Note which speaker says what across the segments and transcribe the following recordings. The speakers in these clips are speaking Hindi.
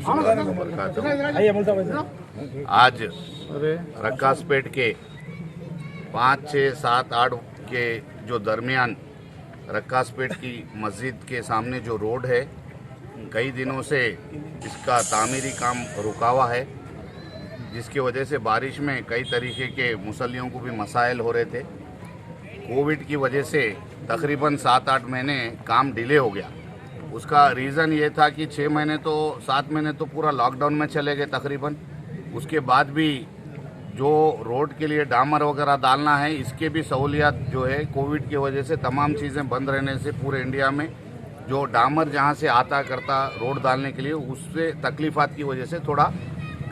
Speaker 1: आज रक्कासपेट के 5, 6, 7, 8 के जो दरमियान रक्कासपेट की मस्जिद के सामने जो रोड है, कई दिनों से इसका तामीरी काम रुका हुआ है, जिसकी वजह से बारिश में कई तरीके के मुसल्लियों को भी मसाइल हो रहे थे। कोविड की वजह से तकरीबन 7-8 महीने काम डिले हो गया। उसका रीज़न ये था कि 6 महीने तो 7 महीने तो पूरा लॉकडाउन में चले गए तकरीबन। उसके बाद भी जो रोड के लिए डामर वगैरह डालना है, इसके भी सहूलियत जो है कोविड की वजह से तमाम चीज़ें बंद रहने से पूरे इंडिया में जो डामर जहाँ से आता करता रोड डालने के लिए, उससे तकलीफ़ात की वजह से थोड़ा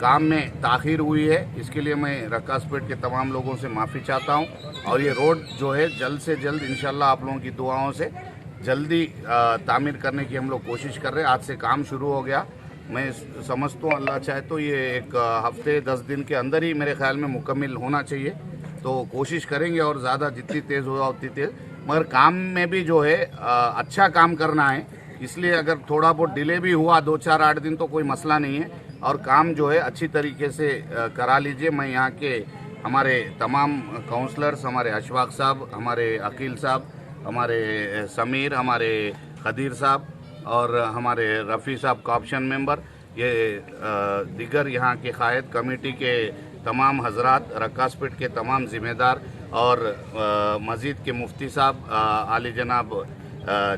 Speaker 1: काम में ताख़ीर हुई है। इसके लिए मैं रक्कासपेट के तमाम लोगों से माफ़ी चाहता हूँ और ये रोड जो है जल्द से जल्द इंशाल्लाह आप लोगों की दुआओं से जल्दी तामीर करने की हम लोग कोशिश कर रहे हैं। आज से काम शुरू हो गया। मैं समझता हूँ अल्लाह चाहे तो ये एक हफ्ते 10 दिन के अंदर ही मेरे ख्याल में मुकम्मल होना चाहिए। तो कोशिश करेंगे और ज़्यादा जितनी तेज़ होगा उतनी तेज़, मगर काम में भी जो है अच्छा काम करना है। इसलिए अगर थोड़ा बहुत डिले भी हुआ 2-4-8 दिन तो कोई मसला नहीं है और काम जो है अच्छी तरीके से करा लीजिए। मैं यहाँ के हमारे तमाम काउंसलर्स, हमारे अशफाक साहब, हमारे अकील साहब, हमारे समीर, हमारे खदीर साहब और हमारे रफ़ी साहब का ऑप्शन मेंबर, ये दिगर यहाँ के कायद कमेटी के तमाम हजरात, रक्कासपेट के तमाम ज़िम्मेदार और मस्जिद के मुफ्ती साहब आली जनाब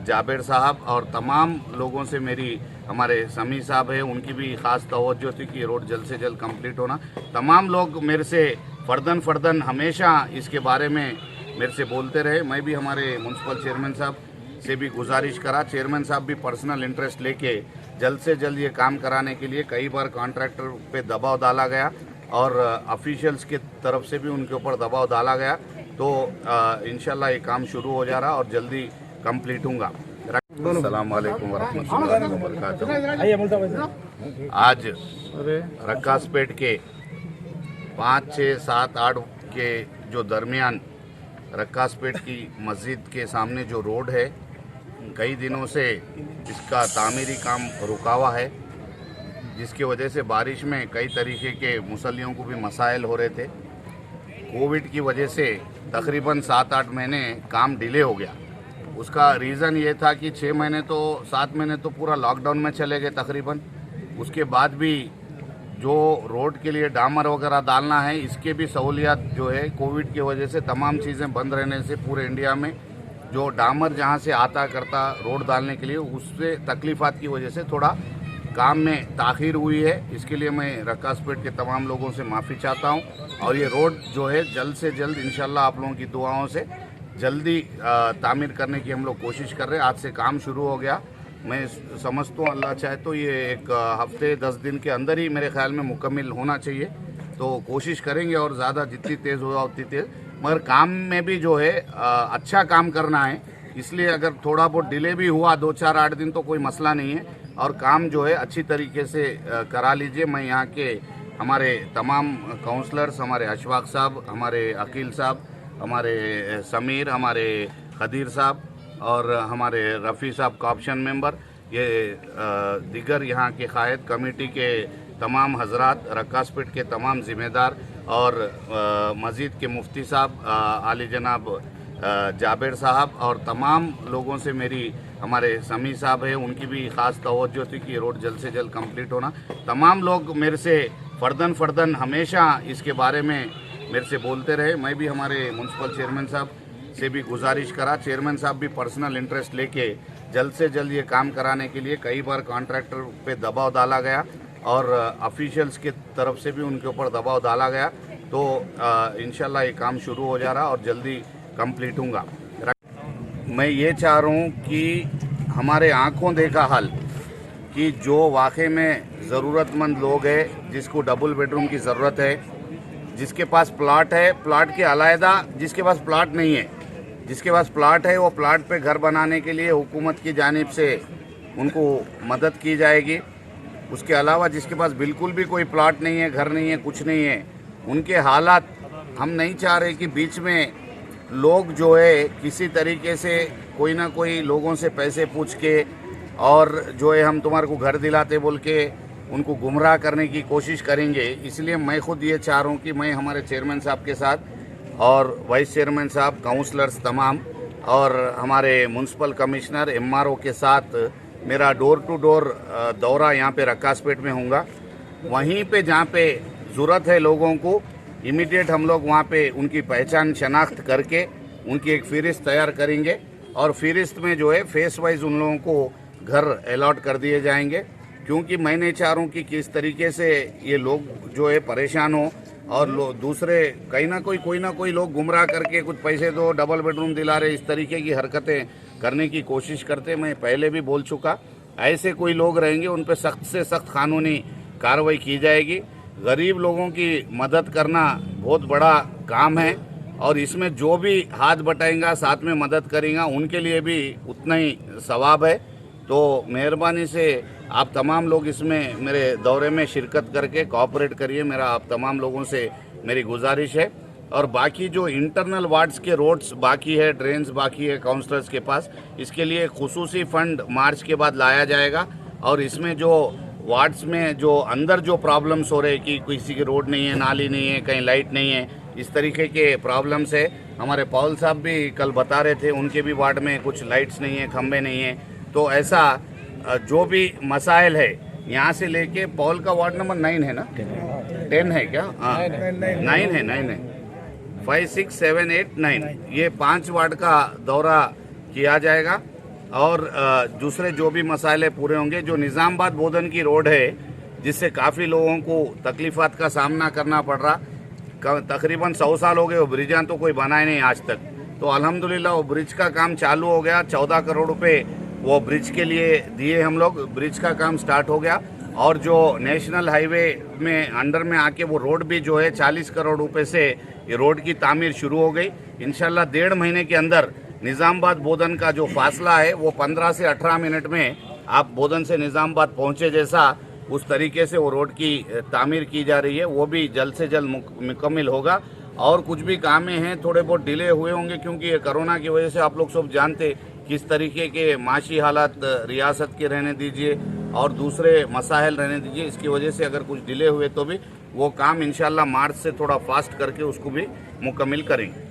Speaker 1: जाबिर साहब और तमाम लोगों से मेरी, हमारे समी साहब हैं, उनकी भी ख़ास तवज्जो थी कि रोड जल्द से जल्द कंप्लीट होना। तमाम लोग मेरे से फ़र्दन हमेशा इसके बारे में मेरे से बोलते रहे। मैं भी हमारे म्यूनसिपल चेयरमैन साहब से भी गुजारिश करा, चेयरमैन साहब भी पर्सनल इंटरेस्ट लेके जल्द से जल्द ये काम कराने के लिए कई बार कॉन्ट्रैक्टर पे दबाव डाला गया और ऑफिशियल्स के तरफ से भी उनके ऊपर दबाव डाला गया। तो इंशाल्लाह ये काम शुरू हो जा रहा और जल्दी कंप्लीट होगा। अस्सलाम वालेकुम वरहमतुल्लाहि वबरकातुहू। आज रक्कासपेट के 5, 6, 7, 8 के जो दरमियान रक्कासपेट की मस्जिद के सामने जो रोड है, कई दिनों से इसका तामीरी काम रुका हुआ है, जिसकी वजह से बारिश में कई तरीके के मुसल्लियों को भी मसाइल हो रहे थे। कोविड की वजह से तकरीबन 7-8 महीने काम डिले हो गया। उसका रीज़न ये था कि 6 महीने तो 7 महीने तो पूरा लॉकडाउन में चले गए तकरीबन। उसके बाद भी जो रोड के लिए डामर वगैरह डालना है, इसके भी सहूलियत जो है कोविड की वजह से तमाम चीज़ें बंद रहने से पूरे इंडिया में जो डामर जहाँ से आता करता रोड डालने के लिए, उससे तकलीफ़ात की वजह से थोड़ा काम में ताख़ीर हुई है। इसके लिए मैं रक्कासपेट के तमाम लोगों से माफ़ी चाहता हूँ और ये रोड जो है जल्द से जल्द इंशाल्लाह आप लोगों की दुआओं से जल्दी तामीर करने की हम लोग कोशिश कर रहे हैं। आज से काम शुरू हो गया। मैं समझता हूँ अल्लाह चाहे तो ये एक हफ्ते 10 दिन के अंदर ही मेरे ख्याल में मुकम्मल होना चाहिए। तो कोशिश करेंगे और ज़्यादा जितनी तेज़ होगा उतनी तेज़, मगर काम में भी जो है अच्छा काम करना है। इसलिए अगर थोड़ा बहुत डिले भी हुआ 2-4-8 दिन तो कोई मसला नहीं है और काम जो है अच्छी तरीके से करा लीजिए। मैं यहाँ के हमारे तमाम काउंसलर्स, हमारे अशफाक साहब, हमारे अकील साहब, हमारे समीर, हमारे खदीर साहब और हमारे रफ़ी साहब का ऑप्शन मेंबर, ये दिगर यहाँ के कायद कमेटी के तमाम हजरात, रक्कासपेट के तमाम ज़िम्मेदार और मस्जिद के मुफ्ती साहब आली जनाब जाबिर साहब और तमाम लोगों से मेरी, हमारे समी साहब हैं, उनकी भी ख़ास तवज्जो थी कि रोड जल्द से जल्द कंप्लीट होना। तमाम लोग मेरे से फ़र्दन हमेशा इसके बारे में मेरे से बोलते रहे। मैं भी हमारे म्यूनसिपल चेयरमैन साहब से भी गुजारिश करा, चेयरमैन साहब भी पर्सनल इंटरेस्ट लेके जल्द से जल्द ये काम कराने के लिए कई बार कॉन्ट्रैक्टर पे दबाव डाला गया और ऑफिशियल्स के तरफ से भी उनके ऊपर दबाव डाला गया। तो इंशाल्लाह ये काम शुरू हो जा रहा और जल्दी कंप्लीट होगा। मैं ये चाह रहा हूँ कि हमारे आँखों देखा हाल कि जो वाकई में ज़रूरतमंद लोग हैं, जिसको डबल बेडरूम की ज़रूरत है, जिसके पास प्लाट है, प्लाट के अलायदा जिसके पास प्लाट नहीं है, जिसके पास प्लाट है वो प्लाट पे घर बनाने के लिए हुकूमत की जानिब से उनको मदद की जाएगी। उसके अलावा जिसके पास बिल्कुल भी कोई प्लाट नहीं है, घर नहीं है, कुछ नहीं है, उनके हालात हम नहीं चाह रहे कि बीच में लोग जो है किसी तरीके से कोई ना कोई लोगों से पैसे पूछ के और जो है हम तुम्हारे को घर दिलाते बोल के उनको गुमराह करने की कोशिश करेंगे। इसलिए मैं खुद ये चाह रहा हूँ कि मैं हमारे चेयरमैन साहब के साथ और वाइस चेयरमैन साहब, काउंसलर्स तमाम और हमारे म्यूनसिपल कमिश्नर, एमआरओ के साथ मेरा डोर टू डोर दौरा यहाँ पे रक्कासपेट में होगा। वहीं पे जहाँ पे ज़रूरत है लोगों को इमीडिएट हम लोग वहाँ पे उनकी पहचान शनाख्त करके उनकी एक फ़हरिस्त तैयार करेंगे और फ़हरिस्त में जो है फेस वाइज उन लोगों को घर अलॉट कर दिए जाएंगे, क्योंकि मैं नहीं चाह रहा हूँ कि किस तरीके से ये लोग जो है परेशान हो और दूसरे कहीं ना कोई लोग गुमराह करके कुछ पैसे दो, डबल बेडरूम दिला रहे, इस तरीके की हरकतें करने की कोशिश करते। मैं पहले भी बोल चुका, ऐसे कोई लोग रहेंगे उन पर सख्त से सख्त कानूनी कार्रवाई की जाएगी। गरीब लोगों की मदद करना बहुत बड़ा काम है और इसमें जो भी हाथ बटाएंगा, साथ में मदद करेंगे, उनके लिए भी उतना ही सवाब है। तो मेहरबानी से आप तमाम लोग इसमें मेरे दौरे में शिरकत करके कोऑपरेट करिए, मेरा आप तमाम लोगों से मेरी गुजारिश है। और बाकी जो इंटरनल वार्ड्स के रोड्स बाकी है, ड्रेन्स बाकी है काउंसलर्स के पास, इसके लिए खुसूसी फंड मार्च के बाद लाया जाएगा और इसमें जो वार्ड्स में जो अंदर जो प्रॉब्लम्स हो रहे कि किसी की रोड नहीं है, नाली नहीं है, कहीं लाइट नहीं है, इस तरीके के प्रॉब्लम्स है। हमारे पॉल साहब भी कल बता रहे थे उनके भी वार्ड में कुछ लाइट्स नहीं है, खंबे नहीं है। तो ऐसा जो भी मसाइल है यहाँ से लेके पॉल का वार्ड नंबर 9 है ना, 10 है क्या? हाँ 9 है 5, 6, 7, 8, 9 ये 5 वार्ड का दौरा किया जाएगा और दूसरे जो भी मसाइले पूरे होंगे। जो निज़ामाबाद बोधन की रोड है जिससे काफ़ी लोगों को तकलीफ़ात का सामना करना पड़ रहा, तकरीबन 100 साल हो गए, वो ब्रिजां तो कोई बनाए नहीं आज तक। तो अल्हम्दुलिल्लाह वो ब्रिज का काम चालू हो गया, 14 करोड़ रुपए वो ब्रिज के लिए दिए हम लोग, ब्रिज का काम स्टार्ट हो गया। और जो नेशनल हाईवे में अंडर में आके वो रोड भी जो है 40 करोड़ रुपए से ये रोड की तामीर शुरू हो गई। इंशाल्लाह 1.5 महीने के अंदर निज़ामाबाद बोधन का जो फासला है वो 15 से 18 मिनट में आप बोधन से निज़ामाबाद पहुँचे जैसा उस तरीके से वो रोड की तामीर की जा रही है, वो भी जल्द से जल्द मुकम्मल होगा। और कुछ भी कामें हैं थोड़े बहुत डिले हुए होंगे क्योंकि ये कोरोना की वजह से आप लोग सब जानते किस तरीके के माशी हालात रियासत के रहने दीजिए और दूसरे मसाइल रहने दीजिए, इसकी वजह से अगर कुछ डिले हुए तो भी वो काम इंशाल्लाह मार्च से थोड़ा फास्ट करके उसको भी मुकम्मल करेंगे।